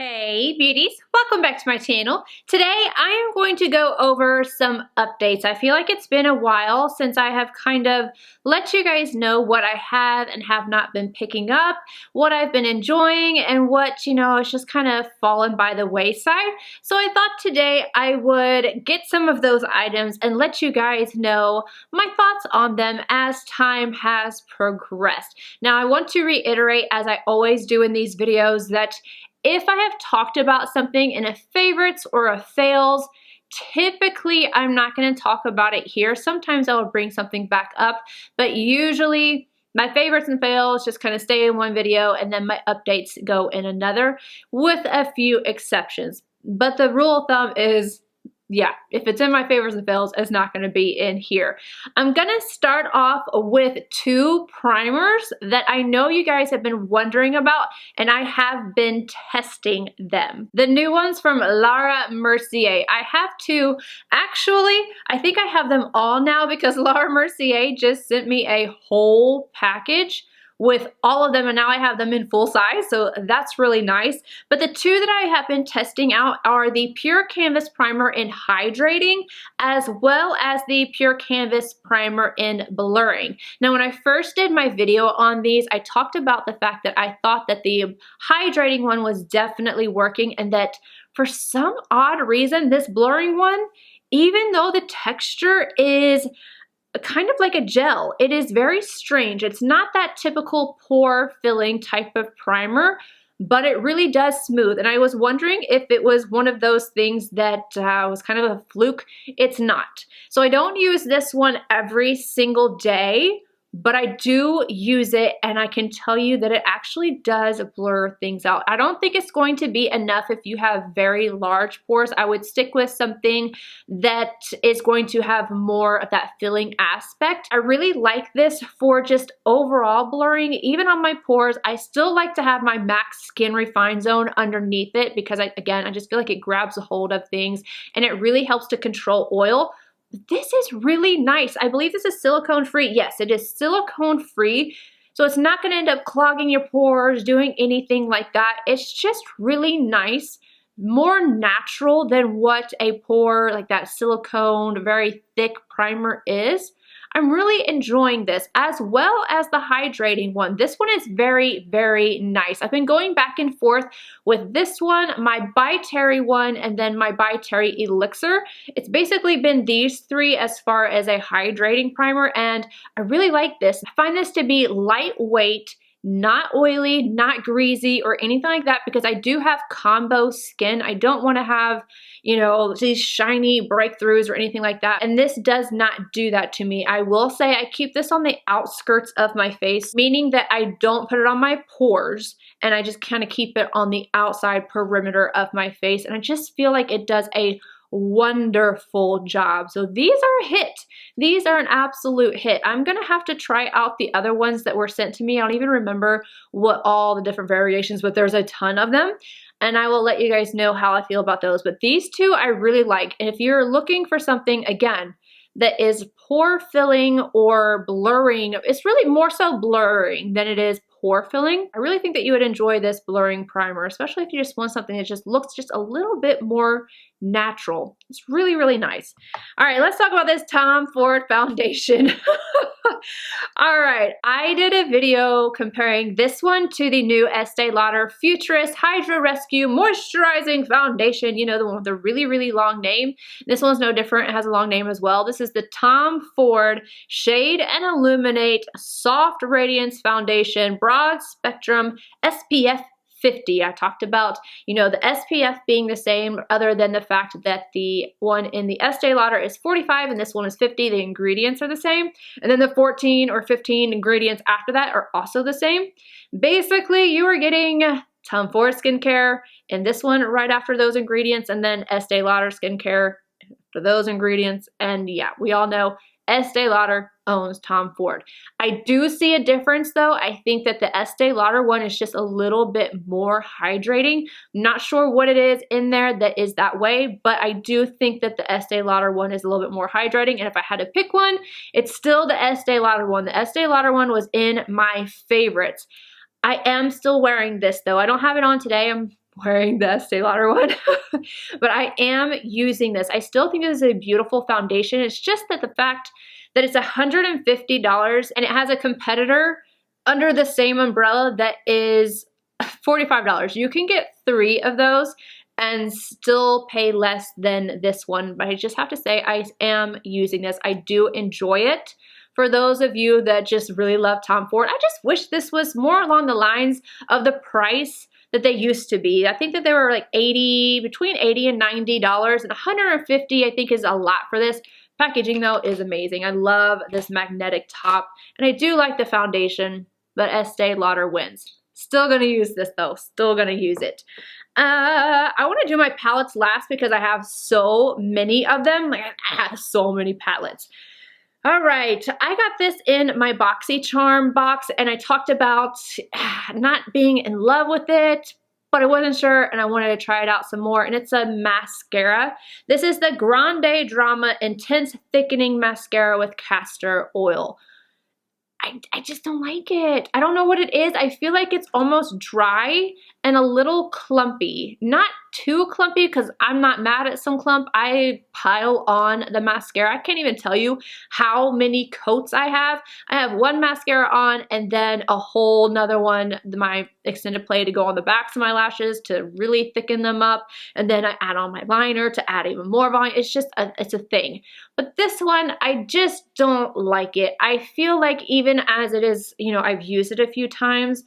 Hey beauties, welcome back to my channel. Today I am going to go over some updates. I feel like it's been a while since I have kind of let you guys know what I have and have not been picking up, what I've been enjoying, and what, it's just kind of fallen by the wayside. So I thought today I would get some of those items and let you guys know my thoughts on them as time has progressed. Now I want to reiterate, as I always do in these videos, that if I have talked about something in a favorites or a fails, typically I'm not going to talk about it here. Sometimes I will bring something back up, but usually my favorites and fails just kind of stay in one video and then my updates go in another, with a few exceptions. But the rule of thumb is, yeah, if it's in my favorites and fails, it's not going to be in here. I'm going to start off with two primers that I know you guys have been wondering about, and I have been testing them. The new ones from Laura Mercier. I have two. Actually, I think I have them all now because Laura Mercier just sent me a whole package with all of them, and now I have them in full size, so that's really nice. But the two that I have been testing out are the Pure Canvas Primer in Hydrating, as well as the Pure Canvas Primer in Blurring. Now, when I first did my video on these, I talked about the fact that I thought that the Hydrating one was definitely working, and that for some odd reason, this Blurring one, even though the texture is kind of like a gel, it is very strange. It's not that typical pore filling type of primer, but it really does smooth. And I was wondering if it was one of those things that was kind of a fluke. It's not. So I don't use this one every single day, but I do use it, and I can tell you that it actually does blur things out. I don't think it's going to be enough if you have very large pores. I would stick with something that is going to have more of that filling aspect. I really like this for just overall blurring. Even on my pores, I still like to have my max skin refine zone underneath it because I just feel like it grabs a hold of things and it really helps to control oil. This is really nice. I believe this is silicone free. Yes, it is silicone free. So it's not going to end up clogging your pores, doing anything like that. It's just really nice, more natural than what a pore, like that silicone, very thick primer is. I'm really enjoying this, as well as the hydrating one. This one is very, very nice. I've been going back and forth with this one, my By Terry one, and then my By Terry Elixir. It's basically been these three as far as a hydrating primer, and I really like this. I find this to be lightweight, not oily, not greasy, or anything like that, because I do have combo skin. I don't want to have, these shiny breakthroughs or anything like that. And this does not do that to me. I will say I keep this on the outskirts of my face, meaning that I don't put it on my pores, and I just kind of keep it on the outside perimeter of my face. And I just feel like it does a wonderful job. So these are a hit. These are an absolute hit. I'm gonna have to try out the other ones that were sent to me. I don't even remember what all the different variations, but there's a ton of them, and I will let you guys know how I feel about those. But these two I really like. And if you're looking for something, again, that is pore filling or blurring, it's really more so blurring than it is pore filling. I really think that you would enjoy this blurring primer, especially if you just want something that just looks just a little bit more natural. It's really, really nice. All right, let's talk about this Tom Ford foundation. All right, I did a video comparing this one to the new Estee Lauder Futurist Hydra Rescue Moisturizing Foundation. You know, the one with the really, really long name. This one's no different. It has a long name as well. This is the Tom Ford Shade and Illuminate Soft Radiance Foundation Broad Spectrum SPF 50. I talked about, the SPF being the same, other than the fact that the one in the Estee Lauder is 45 and this one is 50. The ingredients are the same. And then the 14 or 15 ingredients after that are also the same. Basically, you are getting Tom Ford skincare in this one right after those ingredients, and then Estee Lauder skincare for those ingredients. And yeah, we all know Estee Lauder owns Tom Ford. I do see a difference though. I think that the Estee Lauder one is just a little bit more hydrating. Not sure what it is in there that is that way, but I do think that the Estee Lauder one is a little bit more hydrating. And if I had to pick one, it's still the Estee Lauder one. The Estee Lauder one was in my favorites. I am still wearing this though. I don't have it on today. I'm wearing the Estee Lauder one. But I am using this. I still think this is a beautiful foundation. It's just that the fact that it's $150 and it has a competitor under the same umbrella that is $45. You can get 3 of those and still pay less than this one. But I just have to say, I am using this. I do enjoy it. For those of you that just really love Tom Ford, I just wish this was more along the lines of the price that they used to be. I think that they were like between $80 and $90, and $150 I think is a lot for this. Packaging though is amazing. I love this magnetic top, and I do like the foundation, but Estee Lauder wins. Still gonna use this though, still gonna use it. I wanna do my palettes last because I have so many of them. Like I have so many palettes. All right, I got this in my BoxyCharm box, and I talked about not being in love with it, but I wasn't sure and I wanted to try it out some more, and it's a mascara. This is the Grande Drama Intense Thickening Mascara with Castor Oil. I just don't like it. I don't know what it is. I feel like it's almost dry and a little clumpy. Not too clumpy because I'm not mad at some clump. I pile on the mascara. I can't even tell you how many coats I have. I have one mascara on and then a whole nother one, my extended play to go on the backs of my lashes to really thicken them up. And then I add on my liner to add even more volume. It's just, it's a thing. But this one, I just don't like it. I feel like even as it is, you know, I've used it a few times,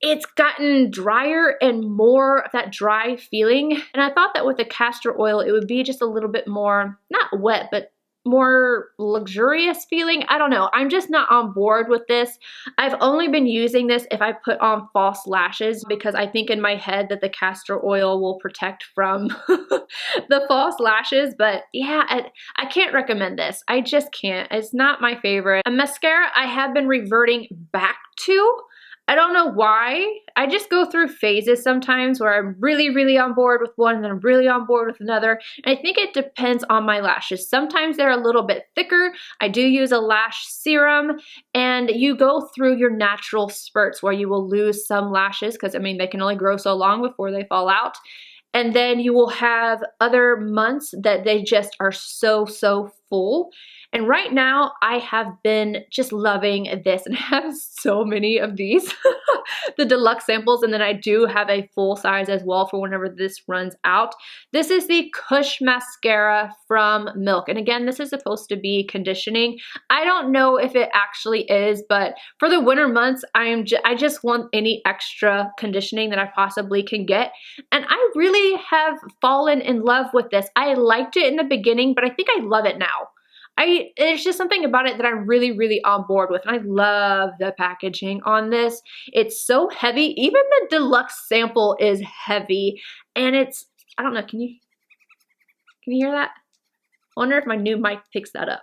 it's gotten drier and more of that dry feeling. And I thought that with the castor oil, it would be just a little bit more, not wet, but more luxurious feeling. I don't know. I'm just not on board with this. I've only been using this if I put on false lashes because I think in my head that the castor oil will protect from the false lashes. But yeah, I can't recommend this. I just can't. It's not my favorite. A mascara I have been reverting back to. I don't know why. I just go through phases sometimes where I'm really, really on board with one and then I'm really on board with another. And I think it depends on my lashes. Sometimes they're a little bit thicker. I do use a lash serum, and you go through your natural spurts where you will lose some lashes because, I mean, they can only grow so long before they fall out. And then you will have other months that they just are so full. And right now I have been just loving this, and I have so many of these, the deluxe samples, and then I do have a full size as well for whenever this runs out. This is the KUSH mascara from Milk, and again, this is supposed to be conditioning. I don't know if it actually is, but for the winter months, I just want any extra conditioning that I possibly can get, and I really have fallen in love with this. I liked it in the beginning, but I think I love it now. There's just something about it that I'm really, really on board with, and I love the packaging on this. It's so heavy. Even the deluxe sample is heavy, and it's, I don't know, can you hear that? I wonder if my new mic picks that up.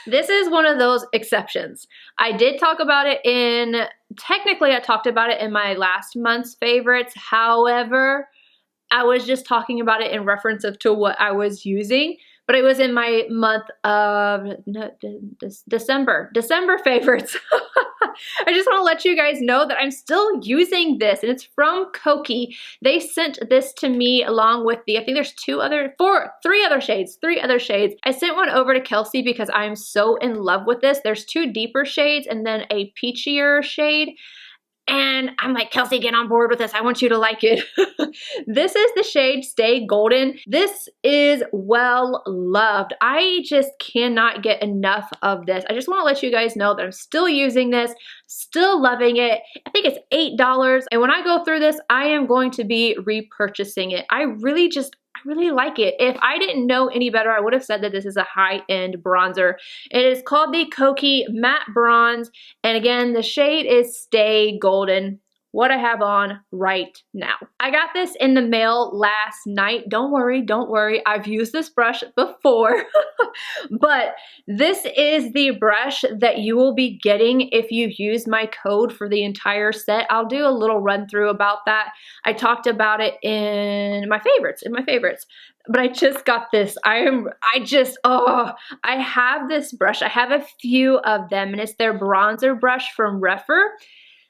This is one of those exceptions. I did talk about it technically I talked about it in my last month's favorites. However, I was just talking about it in reference to what I was using. But it was in my month of December favorites. I just want to let you guys know that I'm still using this, and it's from KOKIE. They sent this to me along with I think there's three other shades. I sent one over to Kelsey because I'm so in love with this. There's 2 deeper shades and then a peachier shade. And I'm like, Kelsey, get on board with this. I want you to like it. This is the shade Stay Golden. This is well loved. I just cannot get enough of this. I just want to let you guys know that I'm still using this, still loving it. I think it's $8. And when I go through this, I am going to be repurchasing it. I really like it. If I didn't know any better, I would have said that this is a high-end bronzer. It is called the KOKIE Matte Bronze, and again, the shade is Stay Golden, what I have on right now. I got this in the mail last night. Don't worry, I've used this brush before, but this is the brush that you will be getting if you use my code for the entire set. I'll do a little run through about that. I talked about it in my favorites, but I just got this. I have this brush. I have a few of them, and it's their bronzer brush from REPHR.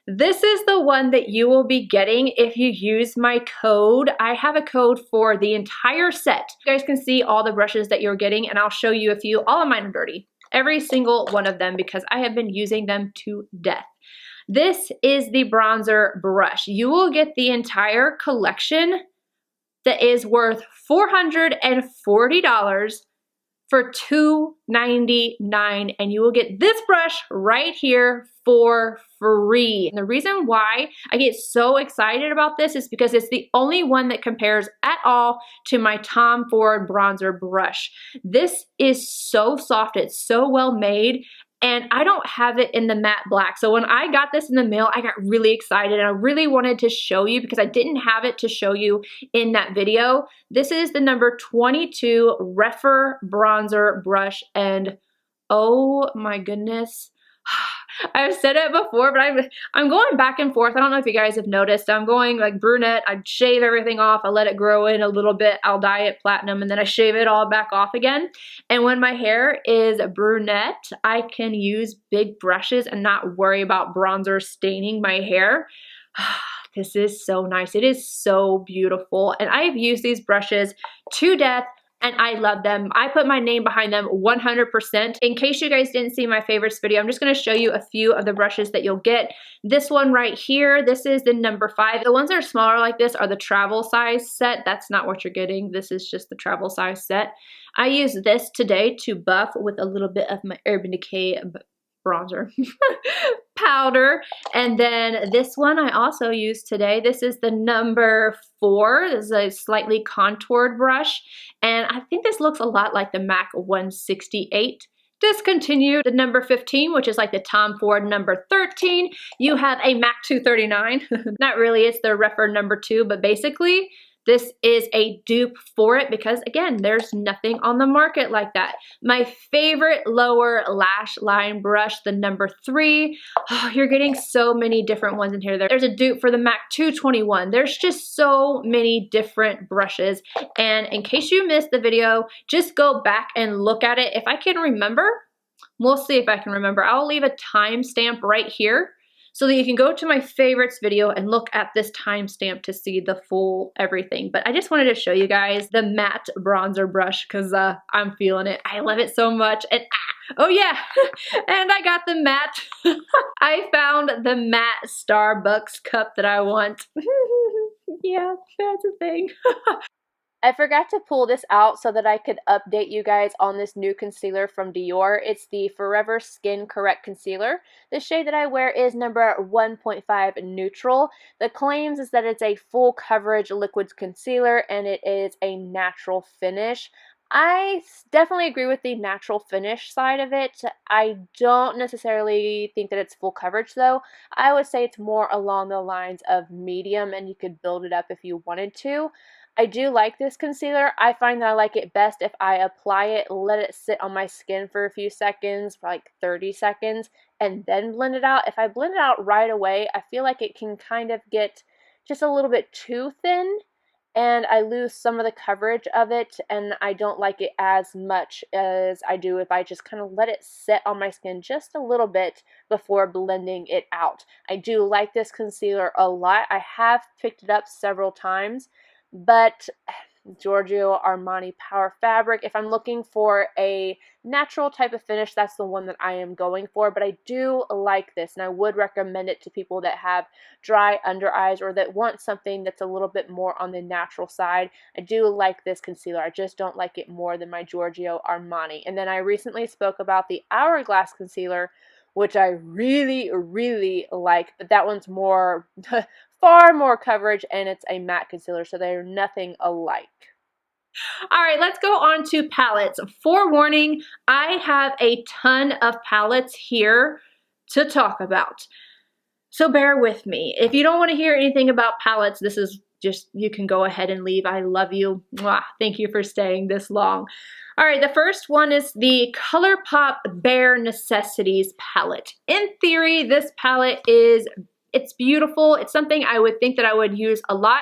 This is the one that you will be getting if you use my code. I have a code for the entire set. You guys can see all the brushes that you're getting, and I'll show you a few. All of mine are dirty. Every single one of them, because I have been using them to death. This is the bronzer brush. You will get the entire collection that is worth $440 for $2.99, and you will get this brush right here for free. And the reason why I get so excited about this is because it's the only one that compares at all to my Tom Ford bronzer brush. This is so soft, it's so well made, and I don't have it in the matte black. So when I got this in the mail, I got really excited and I really wanted to show you because I didn't have it to show you in that video. This is the number 22 REPHR bronzer brush, and oh my goodness. I've said it before, but I'm going back and forth. I don't know if you guys have noticed. I'm going like brunette. I shave everything off. I let it grow in a little bit. I'll dye it platinum, and then I shave it all back off again. And when my hair is brunette, I can use big brushes and not worry about bronzer staining my hair. This is so nice. It is so beautiful. And I've used these brushes to death, and I love them. I put my name behind them 100%. In case you guys didn't see my favorites video, I'm just gonna show you a few of the brushes that you'll get. This one right here, this is the number 5. The ones that are smaller like this are the travel size set. That's not what you're getting. This is just the travel size set. I use this today to buff with a little bit of my Urban Decay bronzer powder. And then this one I also used today. This is the number 4. This is a slightly contoured brush, and I think this looks a lot like the MAC 168. Discontinued. The number 15, which is like the Tom Ford number 13. You have a MAC 239. Not really, it's the REPHR number 2, but basically this is a dupe for it because, again, there's nothing on the market like that. My favorite lower lash line brush, the number 3. Oh, you're getting so many different ones in here. There's a dupe for the MAC 221. There's just so many different brushes. And in case you missed the video, just go back and look at it. If I can remember, we'll see if I can remember. I'll leave a timestamp right here, so that you can go to my favorites video and look at this timestamp to see the full everything. But I just wanted to show you guys the matte bronzer brush because I'm feeling it. I love it so much. And oh yeah, and I got the matte. I found the matte Starbucks cup that I want. Yeah, that's a thing. I forgot to pull this out so that I could update you guys on this new concealer from Dior. It's the Forever Skin Correct Concealer. The shade that I wear is number 1.5 Neutral. The claims is that it's a full coverage liquid concealer and it is a natural finish. I definitely agree with the natural finish side of it. I don't necessarily think that it's full coverage though. I would say it's more along the lines of medium, and you could build it up if you wanted to. I do like this concealer. I find that I like it best if I apply it, let it sit on my skin for a few seconds, for like 30 seconds, and then blend it out. If I blend it out right away, I feel like it can kind of get just a little bit too thin, and I lose some of the coverage of it, and I don't like it as much as I do if I just kind of let it sit on my skin just a little bit before blending it out. I do like this concealer a lot. I have picked it up several times, but Giorgio Armani Power Fabric, if I'm looking for a natural type of finish, that's the one that I am going for. But I do like this, and I would recommend it to people that have dry under eyes or that want something that's a little bit more on the natural side. I do like this concealer. I just don't like it more than my Giorgio Armani. And then I recently spoke about the Hourglass concealer, which I really, really like, but that one's more, far more coverage, and it's a matte concealer, so they're nothing alike. All right, let's go on to palettes. Forewarning, I have a ton of palettes here to talk about, so bear with me. If you don't want to hear anything about palettes, this is just, you can go ahead and leave. I love you. Mwah. Thank you for staying this long. All right, the first one is the ColourPop Bare Necessities palette. In theory, this palette it's beautiful. It's something I would think that I would use a lot.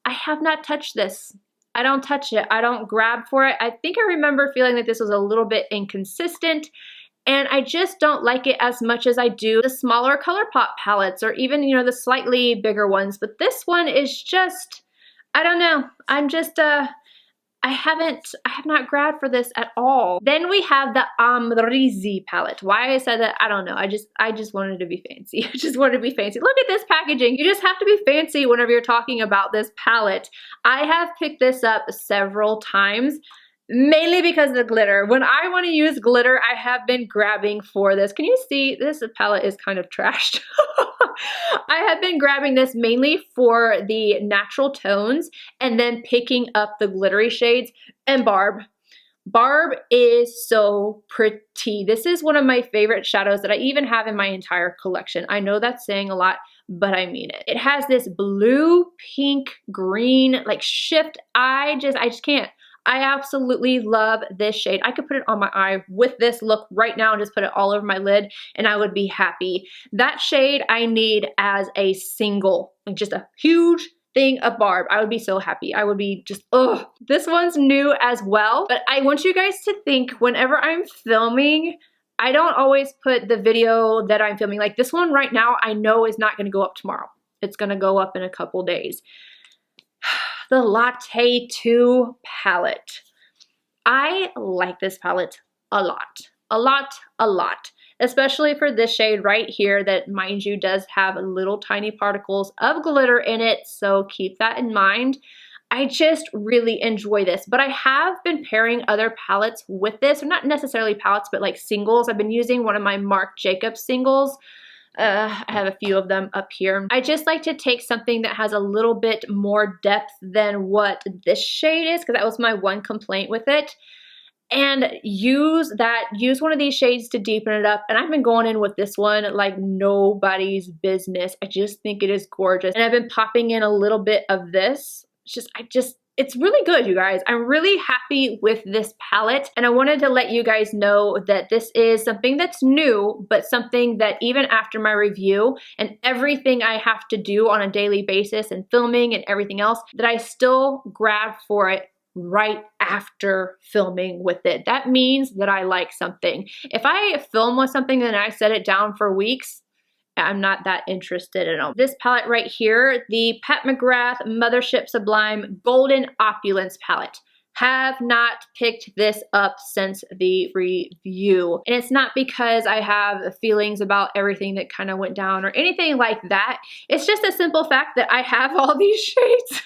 I have not touched this. I don't touch it. I don't grab for it. I think I remember feeling like this was a little bit inconsistent, and I just don't like it as much as I do the smaller ColourPop palettes or even, you know, the slightly bigger ones. But this one is just, I don't know. I'm just, I have not grabbed for this at all. Then we have the AMREZY palette. Why I said that, I don't know. I just wanted to be fancy. I just wanted to be fancy. Look at this packaging. You just have to be fancy whenever you're talking about this palette. I have picked this up several times, mainly because of the glitter. When I want to use glitter, I have been grabbing for this. Can you see this palette is kind of trashed? I have been grabbing this mainly for the natural tones and then picking up the glittery shades. And Barb is so pretty. This is one of my favorite shadows that I even have in my entire collection. I know that's saying a lot, but I mean it. It has this blue, pink, green, like shift. I just can't. I absolutely love this shade. I could put it on my eye with this look right now and just put it all over my lid and I would be happy. That shade I need as a single, like just a huge thing of Barb. I would be so happy. I would be just, ugh. This one's new as well, but I want you guys to think whenever I'm filming, I don't always put the video that I'm filming. Like this one right now, I know is not gonna go up tomorrow. It's gonna go up in a couple days. The Latte 2 palette. I like this palette a lot, especially for this shade right here that, mind you, does have little tiny particles of glitter in it, so keep that in mind. I just really enjoy this, but I have been pairing other palettes with this, or not necessarily palettes, but like singles. I've been using one of my Marc Jacobs singles. I have a few of them up here. I just like to take something that has a little bit more depth than what this shade is, because that was my one complaint with it, and use one of these shades to deepen it up. And I've been going in with this one like nobody's business. I just think it is gorgeous. And I've been popping in a little bit of this. It's really good, you guys. I'm really happy with this palette, and I wanted to let you guys know that this is something that's new, but something that even after my review and everything I have to do on a daily basis and filming and everything else, that I still grab for it right after filming with it. That means that I like something. If I film with something and I set it down for weeks, I'm not that interested in them. This palette right here, the Pat McGrath Mothership Sublime Golden Opulence palette. Have not picked this up since the review. And it's not because I have feelings about everything that kind of went down or anything like that. It's just a simple fact that I have all these shades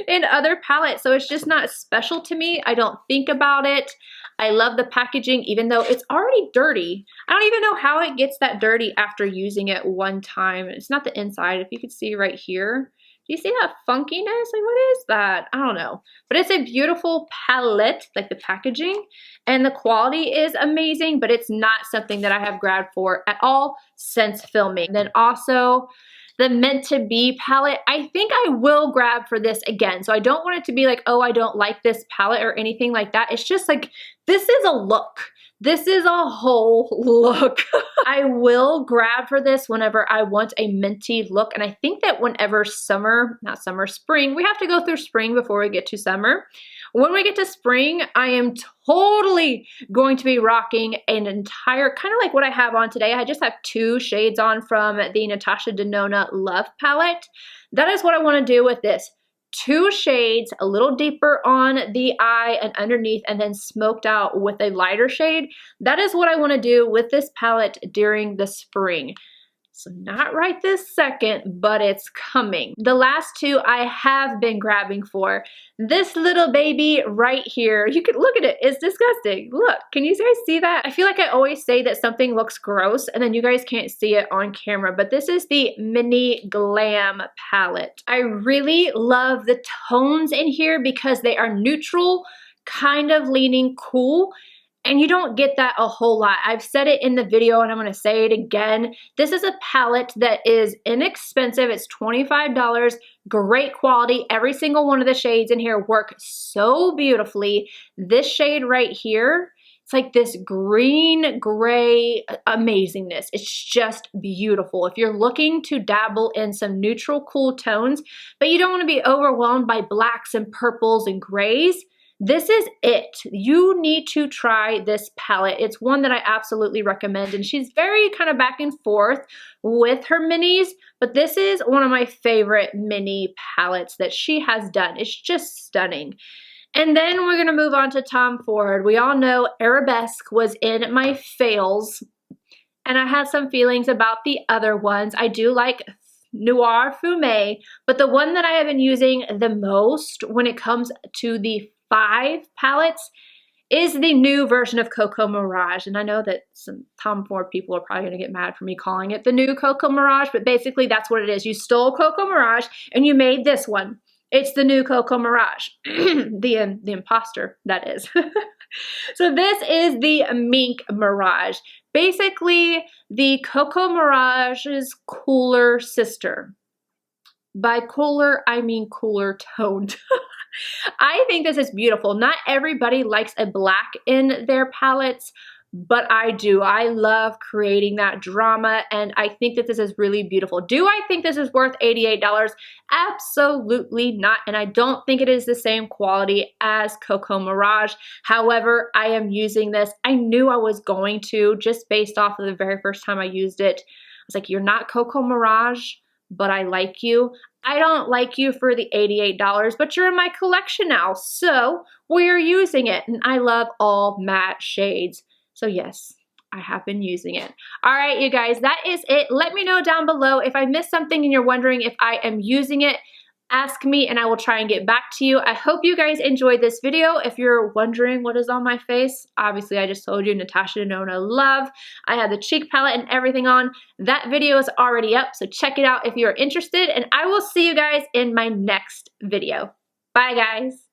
in other palettes, so it's just not special to me. I don't think about it. I love the packaging, even though it's already dirty. I don't even know how it gets that dirty after using it one time. It's not the inside. If you could see right here. Do you see that funkiness? Like, what is that? I don't know. But it's a beautiful palette, like the packaging, and the quality is amazing, but it's not something that I have grabbed for at all since filming. And then also, the Meant to Be palette, I think I will grab for this again. So I don't want it to be like, oh, I don't like this palette or anything like that. It's just like, this is a look. This is a whole look. I will grab for this whenever I want a minty look. And I think that whenever spring, we have to go through spring before we get to summer. When we get to spring, I am totally going to be rocking an entire, kind of like what I have on today. I just have 2 shades on from the Natasha Denona Love palette. That is what I want to do with this. 2 shades, a little deeper on the eye and underneath, and then smoked out with a lighter shade. That is what I want to do with this palette during the spring. So not right this second, but it's coming. The last 2 I have been grabbing for. This little baby right here, you can look at it, it's disgusting. Look, can you guys see that? I feel like I always say that something looks gross and then you guys can't see it on camera, but this is the Mini Glam palette. I really love the tones in here because they are neutral, kind of leaning cool. And you don't get that a whole lot. I've said it in the video and I'm going to say it again. This is a palette that is inexpensive. It's $25, great quality. Every single one of the shades in here work so beautifully. This shade right here, it's like this green gray amazingness. It's just beautiful. If you're looking to dabble in some neutral, cool tones, but you don't want to be overwhelmed by blacks and purples and grays, this is it. You need to try this palette. It's one that I absolutely recommend, and she's very kind of back and forth with her minis, but this is one of my favorite mini palettes that she has done. It's just stunning. And then we're gonna move on to Tom Ford. We all know Arabesque was in my fails, and I had some feelings about the other ones. I do like Noir Fume, but the one that I have been using the most when it comes to the 5 palettes is the new version of Cocoa Mirage. And I know that some Tom Ford people are probably gonna get mad for me calling it the new Cocoa Mirage, but basically that's what it is. You stole Cocoa Mirage and you made this one. It's the new Cocoa Mirage, the imposter, that is. So this is the Mink Mirage. Basically, the Cocoa Mirage's cooler sister. By cooler, I mean cooler toned. I think this is beautiful. Not everybody likes a black in their palettes, but I do. I love creating that drama, and I think that this is really beautiful. Do I think this is worth $88? Absolutely not, and I don't think it is the same quality as Cocoa Mirage. However, I am using this. I knew I was going to, just based off of the very first time I used it. I was like, you're not Cocoa Mirage, but I like you. I don't like you for the $88, but you're in my collection now, so we're using it, and I love all matte shades. So yes, I have been using it. All right, you guys, that is it. Let me know down below if I missed something and you're wondering if I am using it. Ask me and I will try and get back to you. I hope you guys enjoyed this video. If you're wondering what is on my face, obviously I just told you Natasha Denona Love. I had the cheek palette and everything on. That video is already up, so check it out if you're interested, and I will see you guys in my next video. Bye, guys.